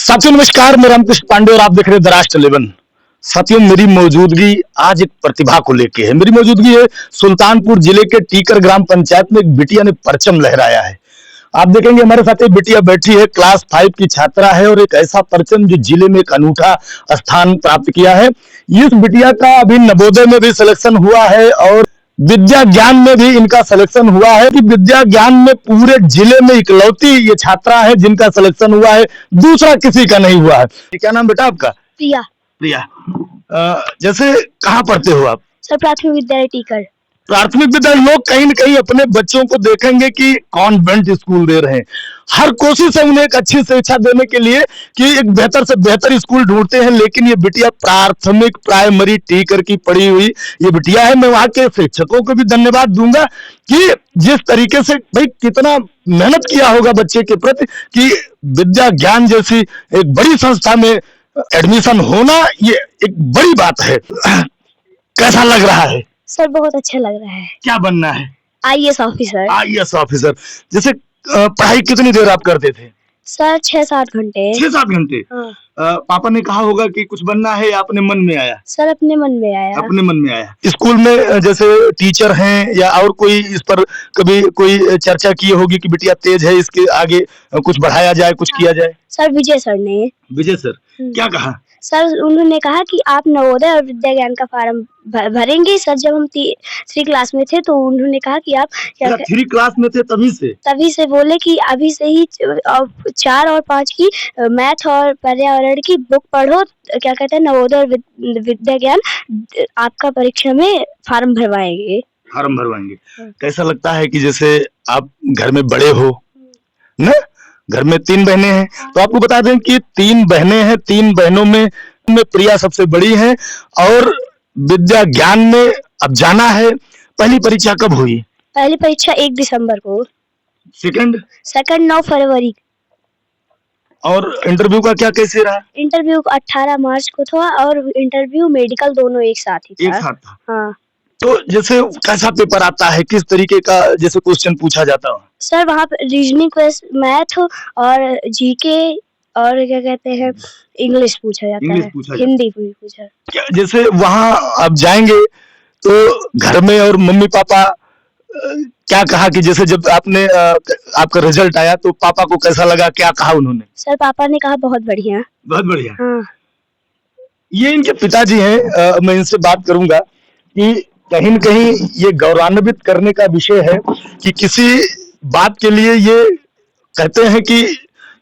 साथियों नमस्कार, मैं रामकृष्ण पांडे और आप देख रहे हैं द राष्ट्र 11। साथियों मेरी मौजूदगी आज एक प्रतिभा को लेके है। मेरी मौजूदगी है सुल्तानपुर जिले के टीकर ग्राम पंचायत में। एक बिटिया ने परचम लहराया है। आप देखेंगे हमारे साथ एक बिटिया बैठी है, क्लास 5 की छात्रा है और एक ऐसा परचम जो जिले में एक अनूठा स्थान प्राप्त किया है। इस बिटिया का अभी नवोदय में भी सिलेक्शन हुआ है और विद्या ज्ञान में भी इनका सिलेक्शन हुआ है कि विद्या ज्ञान में पूरे जिले में इकलौती ये छात्रा है जिनका सिलेक्शन हुआ है, दूसरा किसी का नहीं हुआ है। क्या नाम बेटा आपका? प्रिया। प्रिया। जैसे कहाँ पढ़ते हो आप? सर प्राथमिक विद्यालय टीकर। प्राथमिक विद्यालय। लोग कहीं न कहीं अपने बच्चों को देखेंगे कि कॉन्वेंट स्कूल दे रहे हैं। हर कोशिश है उन्हें एक अच्छी शिक्षा देने के लिए कि एक बेहतर से बेहतर स्कूल ढूंढते हैं, लेकिन ये बिटिया प्राथमिक प्राइमरी टीकर की पढ़ी हुई ये बिटिया है। मैं वहां के शिक्षकों को भी धन्यवाद दूंगा कि जिस तरीके से भाई कितना मेहनत किया होगा बच्चे के प्रति कि विद्या ज्ञान जैसी एक बड़ी संस्था में एडमिशन होना ये एक बड़ी बात है। कैसा लग रहा है? सर बहुत अच्छा लग रहा है। क्या बनना है? IAS officer. IAS officer. जैसे पढ़ाई कितनी देर आप करते थे? सर 6-7 घंटे। 6-7 घंटे। हाँ। पापा ने कहा होगा कि कुछ बनना है या अपने मन में आया? सर अपने मन में आया। अपने मन में आया। स्कूल में जैसे टीचर हैं या और कोई इस पर कभी कोई चर्चा की होगी कि बिटिया तेज है, इसके आगे कुछ बढ़ाया जाए, कुछ किया जाए? सर विजय सर ने। विजय सर क्या कहा? सर उन्होंने कहा कि आप नवोदय और विद्या ज्ञान का फॉर्म भरेंगे। सर जब हम 3 क्लास में थे तो उन्होंने कहा कि आप 3 क्लास में थे तभी से बोले कि अभी से ही 4 और 5 की मैथ और पर्यावरण की बुक पढ़ो, क्या कहते हैं नवोदय और विद्या ज्ञान आपका परीक्षा में फॉर्म भरवाएंगे। कैसा लगता है कि जैसे आप घर में बड़े हो ना, घर में 3 बहनें हैं, तो आपको बता दें कि 3 बहनें हैं, 3 बहनों में प्रिया सबसे बड़ी है और विद्या ज्ञान में अब जाना है। पहली परीक्षा कब हुई? पहली परीक्षा 1 दिसंबर को। सेकंड 9 फरवरी। और इंटरव्यू का क्या कैसे रहा? इंटरव्यू 18 मार्च को था और इंटरव्यू मेडिकल दोनों एक साथ ही था। हाँ। तो जैसे कैसा पेपर आता है, किस तरीके का जैसे क्वेश्चन पूछा जाता है? सर वहाँ पे रीजनिंग, मैथ और जीके और क्या कहते हैं इंग्लिश पूछा जाता है, हिंदी पूछा। जैसे वहाँ आप जाएंगे तो घर में और मम्मी पापा क्या कहा कि जैसे जब आपने आपका रिजल्ट आया तो पापा को कैसा लगा, क्या कहा उन्होंने? सर पापा ने कहा बहुत बढ़िया। बहुत बढ़िया। हाँ। ये इनके पिताजी हैं। मैं इनसे बात करूंगा कि कहीं न कहीं ये गौरवान्वित करने का विषय है कि किसी बात के लिए ये कहते हैं कि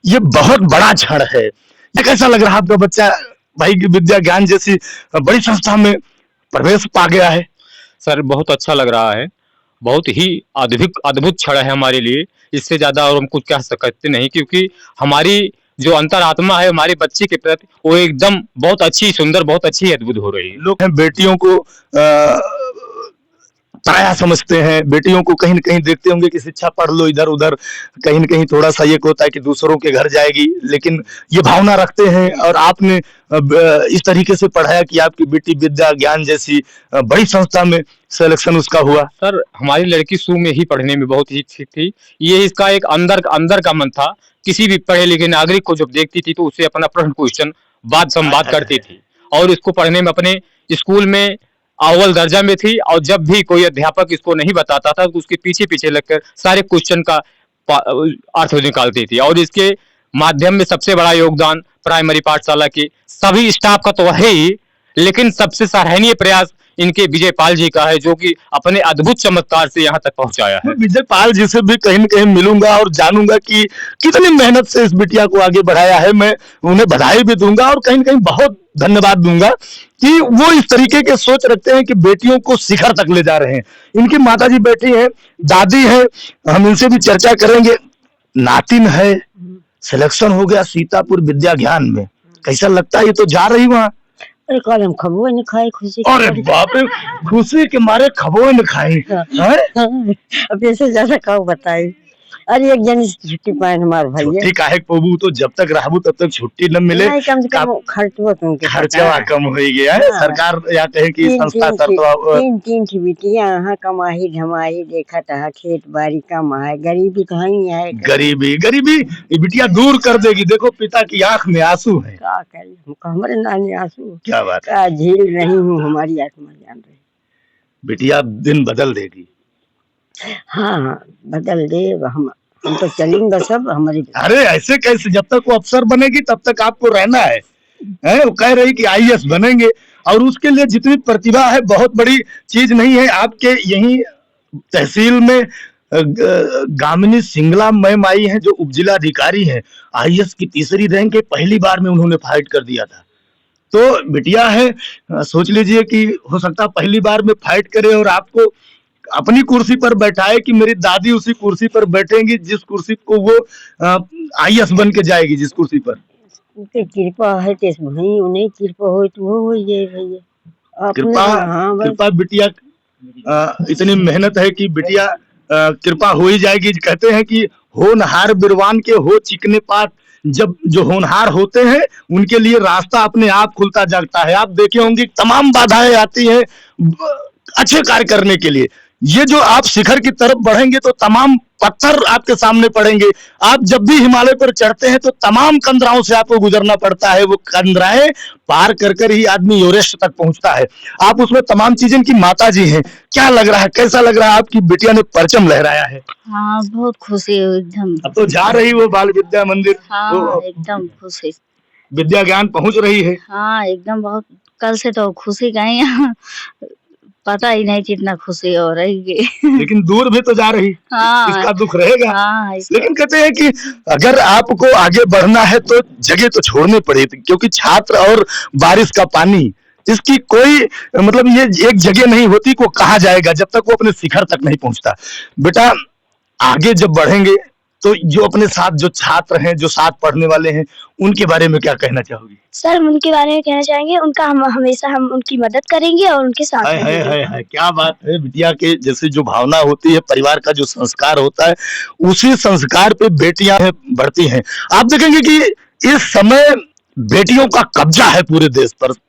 ये बहुत बड़ा क्षण है। ये कैसा लग रहा है आपका बच्चा भाई विद्या ज्ञान जैसी बड़ी संस्था में प्रवेश पा गया है? सर बहुत अच्छा लग रहा है, बहुत ही अद्भुत क्षण है हमारे लिए। इससे ज्यादा और हम कुछ कह सकते नहीं, क्योंकि हमारी जो अंतरात्मा है हमारे बच्चे के प्रति वो एकदम बहुत अच्छी, सुंदर, बहुत अच्छी, अद्भुत हो रही है। लोग हैं बेटियों को पराया समझते हैं, बेटियों को कहीं न कहीं देखते होंगे कि शिक्षा पढ़ लो इधर उधर, कहीं न कहीं थोड़ा सा ये होता है कि दूसरों के घर जाएगी, लेकिन ये भावना रखते हैं और आपने इस तरीके से पढ़ाया कि आपकी बेटी विद्या ज्ञान जैसी बड़ी संस्था में सिलेक्शन उसका हुआ। सर हमारी लड़की शुरू में ही पढ़ने में बहुत ही ठीक थी। ये इसका एक अंदर का मन था। किसी भी पढ़े लिखे नागरिक को जब देखती थी तो उससे अपना प्रश्न क्वेश्चन बात संवाद करती थी और इसको पढ़ने में अपने स्कूल में अव्वल दर्जा में थी। और जब भी कोई अध्यापक इसको नहीं बताता था तो उसके पीछे लगकर सारे क्वेश्चन का अर्थ निकालती थी। और इसके माध्यम में सबसे बड़ा योगदान प्राइमरी पाठशाला के सभी स्टाफ का तो है ही, लेकिन सबसे सराहनीय प्रयास इनके विजय पाल जी का है, जो कि अपने अद्भुत चमत्कार से यहाँ तक पहुंचाया है। विजय पाल जी से भी कहीं न कहीं मिलूंगा और जानूंगा कि कितनी मेहनत से इस बिटिया को आगे बढ़ाया है। मैं उन्हें बधाई भी दूंगा और कहीं न कहीं बहुत धन्यवाद दूंगा कि वो इस तरीके के सोच रखते हैं कि बेटियों को शिखर तक ले जा रहे हैं। इनकी माताजी बैठी हैं, दादी है, हम इनसे भी चर्चा करेंगे। नातिन है, सिलेक्शन हो गया सीतापुर विद्या ज्ञान में, कैसा लगता है? ये तो जा रही वहाँ। अरे कल खबो न खाए खुशी। अरे बाप रे, खुशी के मारे खबो न खाई। अब ऐसे ज्यादा क्या बताए। अरे एक जन छुट्टी पाए हमारे भाई छुट्टी काहे पोबू, तो जब तक रहबू तब तक छुट्टी न मिले, नहीं, कम से कम खर्चवा तुमके खर्चवा कम हो गया है। हाँ। सरकार या कहे कि संस्था तीन थी बिटिया यहाँ कमाही धमाही देखा था खेत बाड़ी कम है, गरीबी कहीं है, गरीबी गरीबी ये बिटिया दूर कर देगी। देखो पिता की आंख में आंसू है, क्या करी हमारे नानी आंसू, क्या बात, क्या झील रही हूँ हमारी आत्मा जान रही। बिटिया दिन बदल देगी। हाँ बदल दे, हम तो चलेंगे सब हमारी। अरे ऐसे कैसे, जब तक वो अफसर बनेगी तब तक आपको रहना है। वो कह रही कि आईएएस बनेंगे, और उसके लिए जितनी प्रतिभा है बहुत बड़ी चीज नहीं है। आपके यही तहसील में गामिनी सिंगला मैम आई हैं जो उपजिला अधिकारी हैं, आईएएस की तीसरी रैंक के पहली बार में उन्होंने फाइट कर दिया था। तो बिटिया है, सोच लीजिए कि हो सकता पहली बार में फाइट करे और आपको अपनी कुर्सी पर बैठाए कि मेरी दादी उसी कुर्सी पर बैठेंगी जिस कुर्सी को वो आईएएस बन के जाएगी, जिस कुर्सी पर। उनकी कृपा है तो भाई, उन्हें कृपा हो तो वो हो जाए भैया। कृपा, हाँ कृपा बिटिया इतनी मेहनत है कि बिटिया कृपा हो ही जाएगी। कहते हैं कि होनहार बिरवान के हो चिकने पात, जब जो होनहार होते हैं उनके लिए रास्ता अपने आप खुलता जागता है। आप देखे होंगे तमाम बाधाएं आती हैं अच्छे कार्य करने के लिए। ये जो आप शिखर की तरफ बढ़ेंगे तो तमाम पत्थर आपके सामने पड़ेंगे। आप जब भी हिमालय पर चढ़ते हैं तो तमाम कंदराओं से आपको गुजरना पड़ता है। वो कंदराएं पार कर कर ही आदमी एवरेस्ट तक पहुंचता है। आप उसमें तमाम चीजें की माता जी हैं। क्या लग रहा है, कैसा लग रहा है, आपकी बिटिया ने परचम लहराया है? हाँ बहुत खुशी है एकदम। अब तो जा रही वो बाल विद्या मंदिर, हाँ तो एकदम खुशी, विद्या ज्ञान पहुंच रही है। हाँ एकदम बहुत, कल से तो खुशी कहीं पता ही नहीं कितना खुशी हो रही है। लेकिन दूर भी तो जा रही, हाँ इसका दुख रहेगा। हाँ लेकिन कहते हैं कि अगर आपको आगे बढ़ना है तो जगह तो छोड़नी पड़ेगी, क्योंकि छात्र और बारिश का पानी, इसकी कोई मतलब ये एक जगह नहीं होती को कहा जाएगा जब तक वो अपने शिखर तक नहीं पहुंचता। बेटा आगे जब बढ़ेंगे तो जो अपने साथ जो छात्र हैं, जो साथ पढ़ने वाले हैं, उनके बारे में क्या कहना चाहोगी? सर हम उनके बारे में कहना चाहेंगे, उनका हम हमेशा हम उनकी मदद करेंगे और उनके साथ रहेंगे। है क्या बात है। बिटिया के जैसे जो भावना होती है, परिवार का जो संस्कार होता है, उसी संस्कार पे बेटियां बढ़ती हैं। आप देखेंगे कि इस समय बेटियों का कब्जा है पूरे देश पर।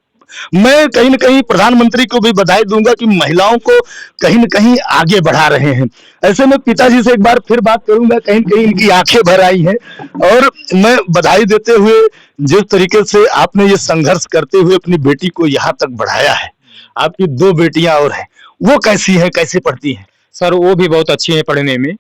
मैं कहीं न कहीं प्रधानमंत्री को भी बधाई दूंगा कि महिलाओं को कहीं न कहीं आगे बढ़ा रहे हैं। ऐसे में पिताजी से एक बार फिर बात करूंगा, कहीं न कहीं इनकी आंखें भर आई हैं। और मैं बधाई देते हुए, जिस तरीके से आपने ये संघर्ष करते हुए अपनी बेटी को यहाँ तक बढ़ाया है, आपकी 2 बेटियां और हैं, वो कैसी हैं, कैसे पढ़ती हैं? सर वो भी बहुत अच्छी है पढ़ने में।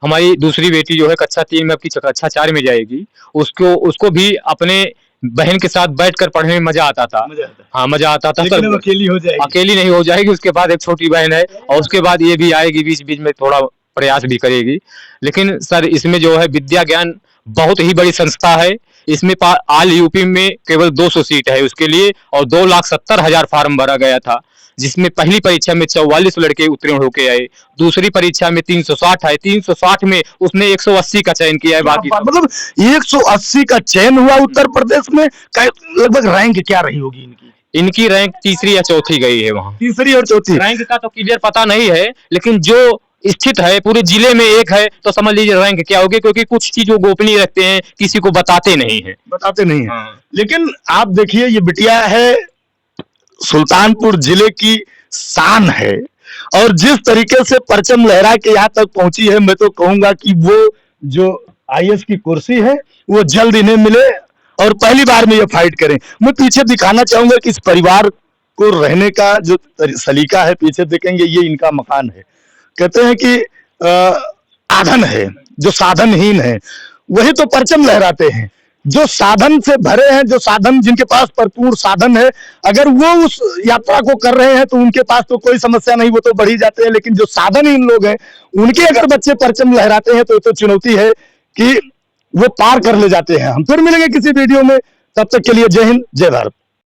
हमारी दूसरी बेटी जो है कक्षा 3 में, अब की कक्षा 4 में जाएगी। उसको भी अपने बहन के साथ बैठकर पढ़ने में मजा आता था। हाँ मजा आता था। लेकिन अकेली हो जाएगी, अकेली नहीं हो जाएगी, उसके बाद एक छोटी बहन है और उसके बाद ये भी आएगी, बीच बीच में थोड़ा प्रयास भी करेगी। लेकिन सर इसमें जो है विद्या ज्ञान बहुत ही बड़ी संस्था है। इसमें आल यूपी में केवल 200 सीट है उसके लिए, और 2,70,000 फार्म भरा गया था, जिसमें पहली परीक्षा में 44 लड़के उत्तीर्ण होके आए, दूसरी परीक्षा में 360 आए, 360 में उसने 180 का चयन किया है। बाकी मतलब 180 का चयन हुआ उत्तर प्रदेश में। लगभग रैंक क्या रही होगी इनकी? इनकी रैंक तीसरी या चौथी गई है वहाँ। तीसरी और चौथी रैंक का तो क्लियर पता नहीं है, लेकिन जो स्थित है पूरे जिले में एक है, तो समझ लीजिए रैंक क्या होगी, क्योंकि कुछ चीज वो गोपनीय रखते हैं, किसी को बताते नहीं है। हाँ। लेकिन आप देखिए ये बिटिया है, सुल्तानपुर जिले की शान है, और जिस तरीके से परचम लहरा के यहाँ तक पहुंची है, मैं तो कहूंगा कि वो जो आईएएस की कुर्सी है वो जल्द इन्हें मिले और पहली बार में ये फाइट करें। मैं पीछे दिखाना चाहूंगा कि इस परिवार को रहने का जो सलीका है, पीछे देखेंगे ये इनका मकान है। कहते हैं कि साधन है, जो साधनहीन है वही तो परचम लहराते हैं। जो साधन से भरे हैं, जो साधन जिनके पास भरपूर साधन है, अगर वो उस यात्रा को कर रहे हैं तो उनके पास तो कोई समस्या नहीं, वो तो बढ़ ही जाते हैं। लेकिन जो साधनहीन लोग हैं, उनके अगर बच्चे परचम लहराते हैं तो चुनौती है कि वो पार कर ले जाते हैं। हम फिर मिलेंगे किसी वीडियो में, तब तक के लिए जय हिंद, जय भारत।